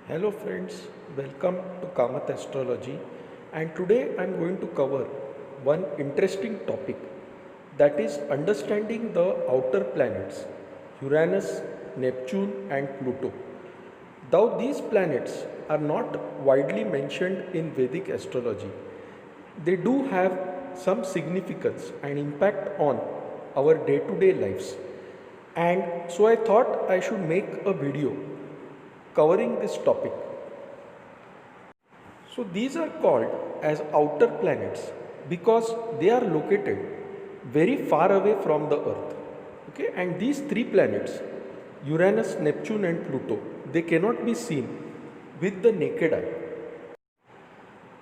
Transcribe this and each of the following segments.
Hello friends, welcome to Kamath Astrology, and today I am going to cover one interesting topic, that is understanding the outer planets Uranus, Neptune and Pluto. Though these planets are not widely mentioned in Vedic astrology, they do have some significance and impact on our day-to-day lives. And so I thought I should make a video covering this topic. So these are called as outer planets because they are located very far away from the earth. Okay, and these three planets, Uranus, Neptune and Pluto, they cannot be seen with the naked eye.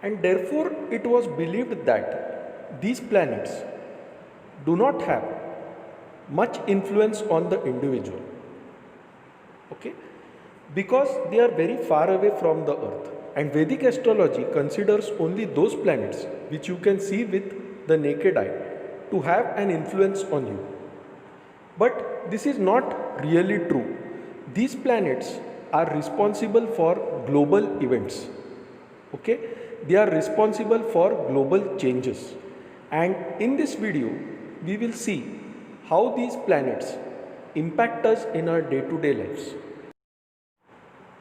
And therefore it was believed that these planets do not have much influence on the individual. Okay, because they are very far away from the earth, and Vedic astrology considers only those planets which you can see with the naked eye to have an influence on you. But this is not really true. These planets are responsible for global events. Okay, they are responsible for global changes, and in this video we will see how these planets impact us in our day-to-day lives.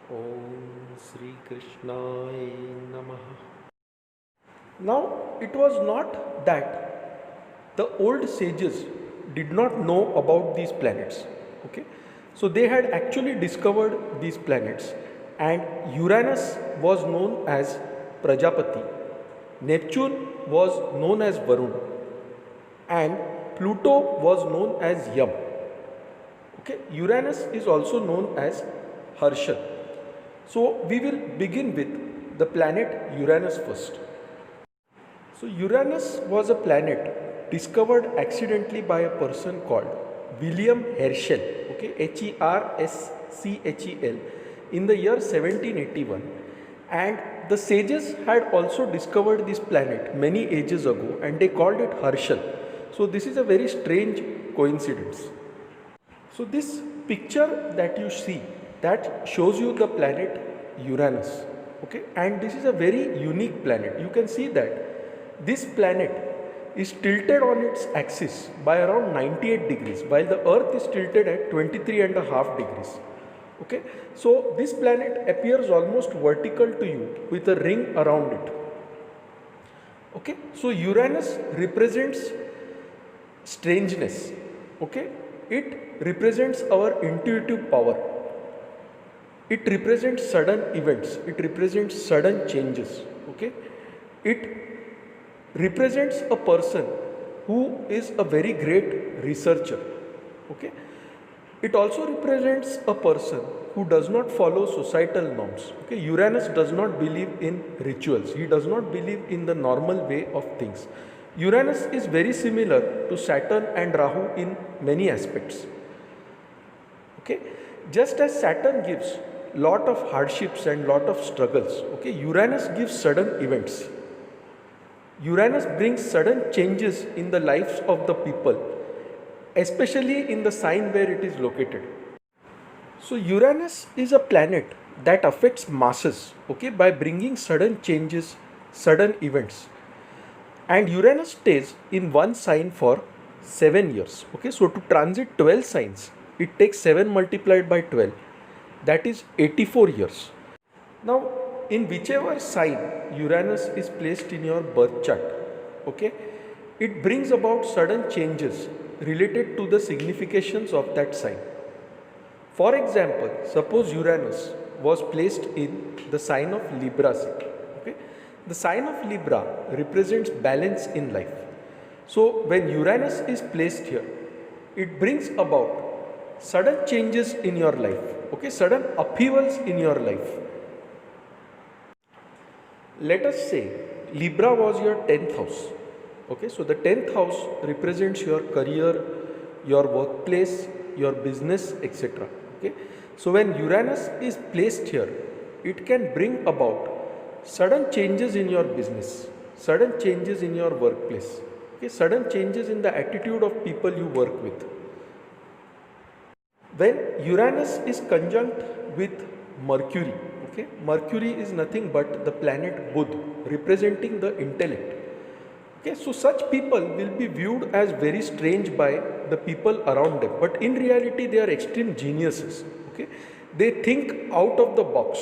Om Sri Krishnaya Namaha. Now, it was not that the old sages did not know about these planets. Okay, so they had actually discovered these planets, and Uranus was known as Prajapati, Neptune was known as Varun, and Pluto was known as Yam. Okay, Uranus is also known as Harshal. So we will begin with the planet Uranus first. So Uranus was a planet discovered accidentally by a person called William Herschel, okay, Herschel, in the year 1781, and the sages had also discovered this planet many ages ago and they called it Herschel. So this is a very strange coincidence. So this picture that you see, that shows you the planet Uranus, okay, and this is a very unique planet. You can see that this planet is tilted on its axis by around 98 degrees while the earth is tilted at 23.5 degrees. Okay, so this planet appears almost vertical to you with a ring around it. Okay, so Uranus represents strangeness. Okay, it represents our intuitive power. It represents sudden events, it represents sudden changes. Okay, it represents a person who is a very great researcher. Okay, it also represents a person who does not follow societal norms. Okay, Uranus does not believe in rituals, he does not believe in the normal way of things. Uranus is very similar to Saturn and Rahu in many aspects. Okay, just as Saturn gives lot of hardships and lot of struggles, okay, Uranus gives sudden events. Uranus brings sudden changes in the lives of the people, especially in the sign where it is located. So Uranus is a planet that affects masses, okay, by bringing sudden changes, sudden events. And Uranus stays in one sign for 7 years. Okay, so to transit 12 signs, it takes 7 multiplied by 12, that is 84 years. Now, in whichever sign Uranus is placed in your birth chart, okay, it brings about sudden changes related to the significations of that sign. For example, suppose Uranus was placed in the sign of Libra. Okay, the sign of Libra represents balance in life. So when Uranus is placed here, it brings about sudden changes in your life, okay, sudden upheavals in your life. Let us say Libra was your 10th house. Okay, so the 10th house represents your career, your workplace, your business, etc. Okay, so when Uranus is placed here, it can bring about sudden changes in your business, sudden changes in your workplace, okay, sudden changes in the attitude of people you work with. When Uranus is conjunct with Mercury, Okay, Mercury is nothing but the planet Budh, representing the intellect. Okay, so such people will be viewed as very strange by the people around them, but in reality, they are extreme geniuses. Okay, they think out of the box.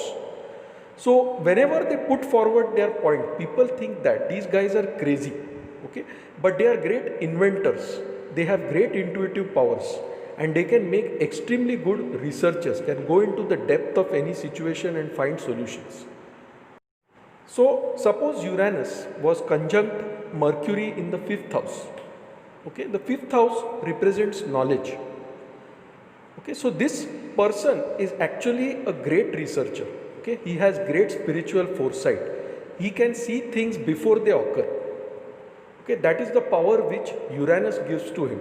So whenever they put forward their point, people think that these guys are crazy. Okay, but they are great inventors. They have great intuitive powers, and they can make extremely good researchers. Can go into the depth of any situation and find solutions. So suppose Uranus was conjunct Mercury in the fifth house. Okay, the fifth house represents knowledge. Okay, so this person is actually a great researcher. Okay, he has great spiritual foresight. He can see things before they occur. Okay, that is the power which Uranus gives to him.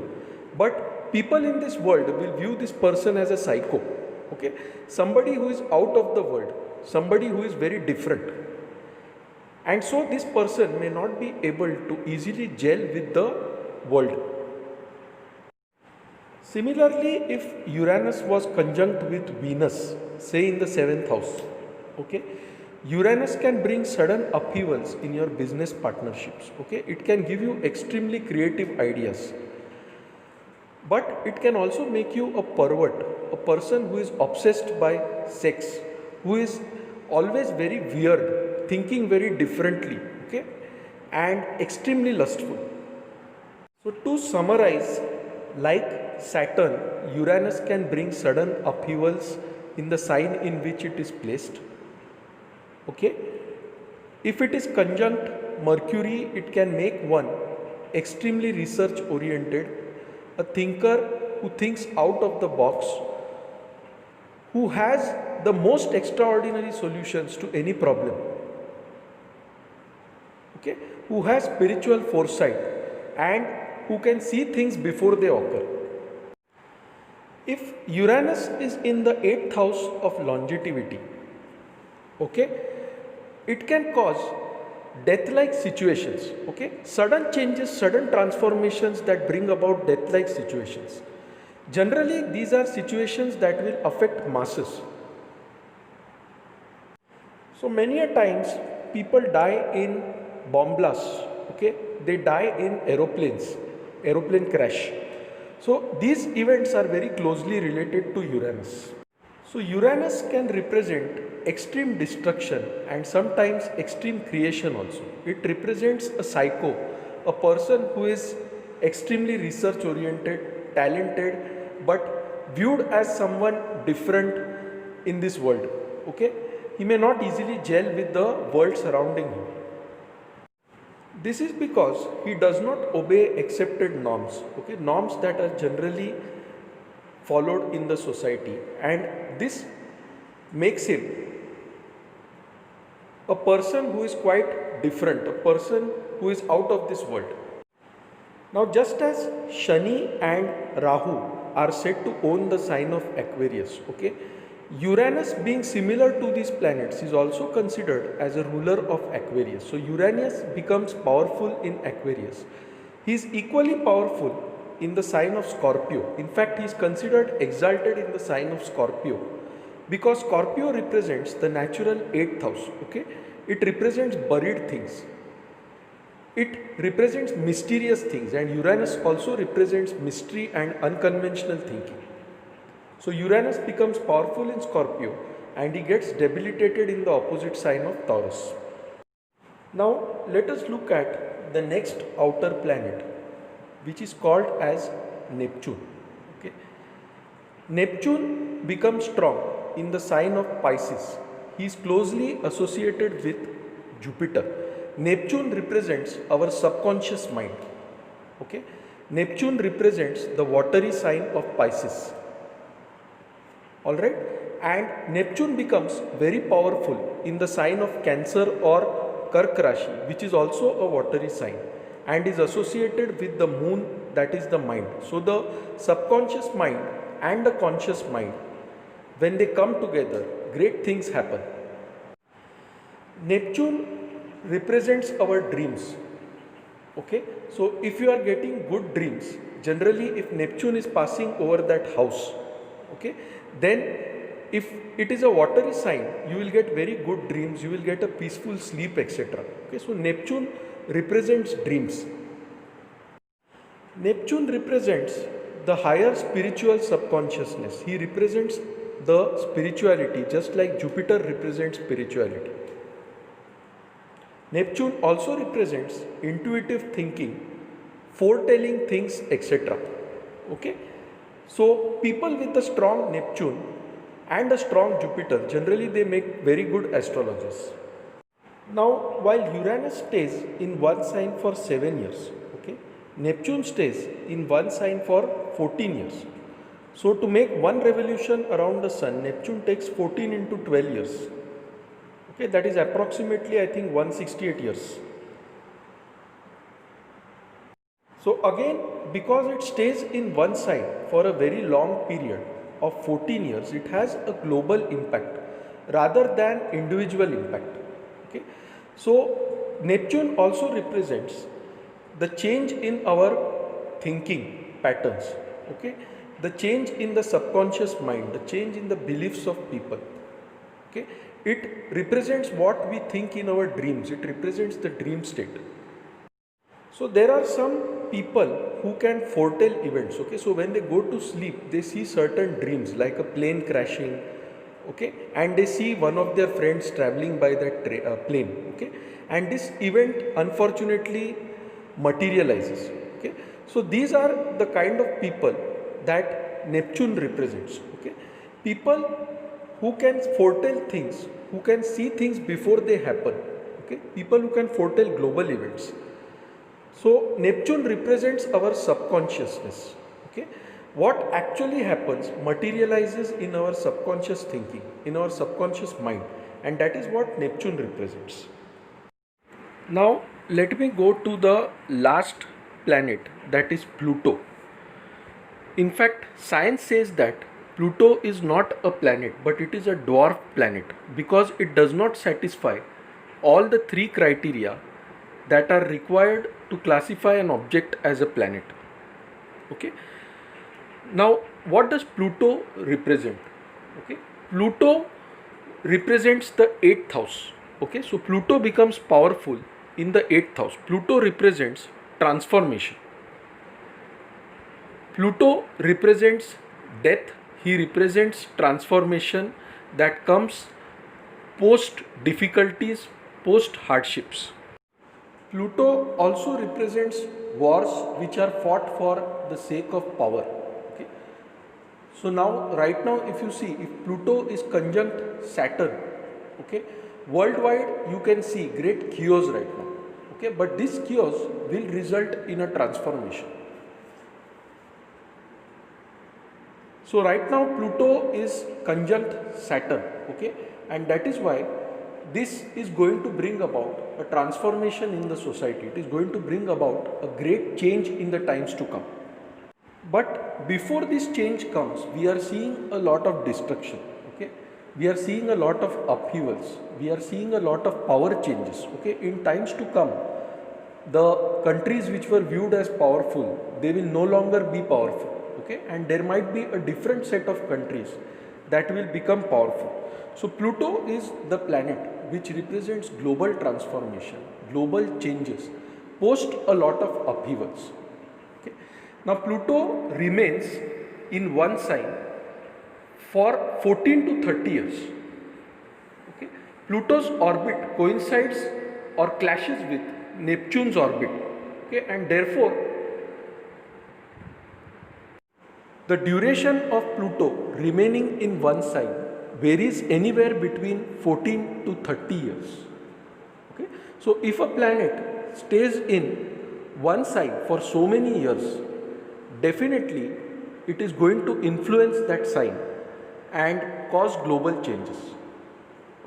But people in this world will view this person as a psycho. Okay, somebody who is out of the world, somebody who is very different. And so this person may not be able to easily gel with the world. Similarly, if Uranus was conjunct with Venus, say in the seventh house, okay, Uranus can bring sudden upheavals in your business partnerships. Okay, it can give you extremely creative ideas, but it can also make you a pervert, a person who is obsessed by sex, who is always very weird, thinking very differently, okay, and extremely lustful. So to summarize, like Saturn, Uranus can bring sudden upheavals in the sign in which it is placed. Okay, if it is conjunct Mercury, it can make one extremely research oriented, a thinker who thinks out of the box, who has the most extraordinary solutions to any problem. Okay, who has spiritual foresight and who can see things before they occur. If Uranus is in the 8th house of longevity, okay, it can cause death-like situations, okay, sudden changes, sudden transformations that bring about death-like situations. Generally, these are situations that will affect masses. So many a times people die in bomb blasts, okay, they die in aeroplane crash. So these events are very closely related to Uranus. So Uranus can represent extreme destruction and sometimes extreme creation also. It represents a psycho, a person who is extremely research oriented, talented, but viewed as someone different in this world. Okay, he may not easily gel with the world surrounding him. This is because he does not obey accepted norms, okay, norms that are generally followed in the society, and this makes him a person who is quite different, a person who is out of this world. Now, just as Shani and Rahu are said to own the sign of Aquarius, okay, Uranus, being similar to these planets, is also considered as a ruler of Aquarius. So Uranus becomes powerful in Aquarius. He is equally powerful in the sign of Scorpio. In fact, he is considered exalted in the sign of Scorpio because Scorpio represents the natural 8th house. Okay, it represents buried things. It represents mysterious things, and Uranus also represents mystery and unconventional thinking. So Uranus becomes powerful in Scorpio and he gets debilitated in the opposite sign of Taurus. Now let us look at the next outer planet, which is called as Neptune. Okay. Neptune becomes strong in the sign of Pisces. He is closely associated with Jupiter. Neptune represents our subconscious mind. Okay. Neptune represents the watery sign of Pisces. Alright, and Neptune becomes very powerful in the sign of Cancer or Kark Rashi, which is also a watery sign and is associated with the moon, that is the mind. So the subconscious mind and the conscious mind, when they come together, great things happen. Neptune represents our dreams. Okay, so if you are getting good dreams, generally if Neptune is passing over that house, okay, then if it is a watery sign, you will get very good dreams, you will get a peaceful sleep, etc. Okay, so Neptune represents dreams. Neptune represents the higher spiritual subconsciousness. He represents the spirituality, just like Jupiter represents spirituality. Neptune also represents intuitive thinking, foretelling things, etc. Okay, so people with a strong Neptune and a strong Jupiter, generally they make very good astrologers. Now, while Uranus stays in one sign for 7 years, okay, Neptune stays in one sign for 14 years. So, to make one revolution around the Sun, Neptune takes 14 into 12 years. Okay, that is approximately, I think, 168 years. So, again, because it stays in one sign for a very long period of 14 years, it has a global impact rather than individual impact. Okay. So, Neptune also represents the change in our thinking patterns, okay, the change in the subconscious mind, the change in the beliefs of people. Okay, it represents what we think in our dreams, it represents the dream state. So there are some people who can foretell events. Okay, so when they go to sleep, they see certain dreams like a plane crashing, okay, and they see one of their friends traveling by that plane, okay, and this event unfortunately materializes. Okay, so these are the kind of people that Neptune represents. Okay, people who can foretell things, who can see things before they happen. Okay, people who can foretell global events. So Neptune represents our subconsciousness. Okay, what actually happens materializes in our subconscious thinking, in our subconscious mind, and that is what Neptune represents. Now let me go to the last planet, that is Pluto. In fact, science says that Pluto is not a planet but it is a dwarf planet because it does not satisfy all the three criteria that are required to classify an object as a planet. Okay. Now, what does Pluto represent? Okay, Pluto represents the 8th house. Okay, so Pluto becomes powerful in the 8th house. Pluto represents transformation. Pluto represents death. He represents transformation that comes post difficulties, post hardships. Pluto also represents wars which are fought for the sake of power. Okay. So now, right now, if you see, if Pluto is conjunct Saturn, okay, worldwide you can see great chaos right now. Okay, but this chaos will result in a transformation. So right now Pluto is conjunct Saturn, okay, and that is why this is going to bring about a transformation in the society. It is going to bring about a great change in the times to come. But before this change comes, we are seeing a lot of destruction. Okay, we are seeing a lot of upheavals. We are seeing a lot of power changes. Okay, in times to come, the countries which were viewed as powerful, they will no longer be powerful. Okay, and there might be a different set of countries that will become powerful. So Pluto is the planet which represents global transformation, global changes, post a lot of upheavals. Okay. Now Pluto remains in one sign for 14 to 30 years. Okay. Pluto's orbit coincides or clashes with Neptune's orbit. Okay, and therefore the duration of Pluto remaining in one sign varies anywhere between 14 to 30 years. Okay? So if a planet stays in one sign for so many years, definitely it is going to influence that sign and cause global changes.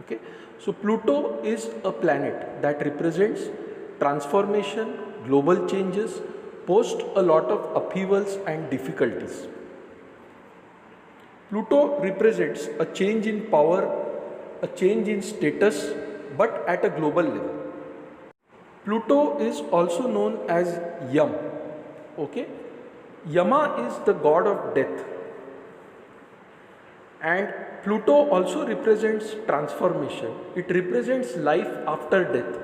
Okay? So Pluto is a planet that represents transformation, global changes, post a lot of upheavals and difficulties. Pluto represents a change in power, a change in status, but at a global level. Pluto is also known as Yam. Okay? Yama is the god of death. And Pluto also represents transformation. It represents life after death,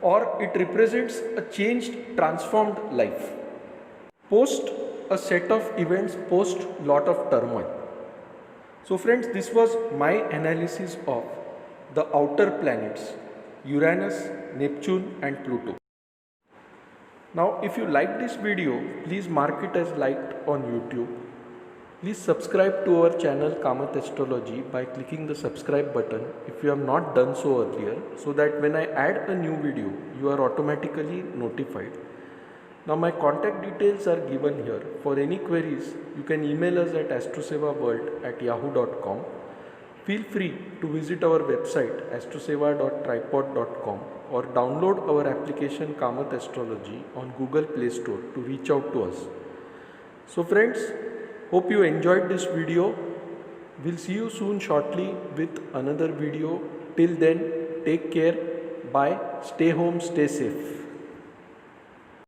or it represents a changed, transformed life. Post a set of events, post lot of turmoil. So friends, this was my analysis of the outer planets, Uranus, Neptune and Pluto. Now if you like this video, please mark it as liked on YouTube. Please subscribe to our channel Kamath Astrology by clicking the subscribe button if you have not done so earlier, so that when I add a new video, you are automatically notified. Now my contact details are given here. For any queries, you can email us at astrosevaworld@yahoo.com. Feel free to visit our website astroseva.tripod.com or download our application Kamath Astrology on Google Play Store to reach out to us. So friends, hope you enjoyed this video. We'll see you soon shortly with another video. Till then, take care. Bye. Stay home, stay safe.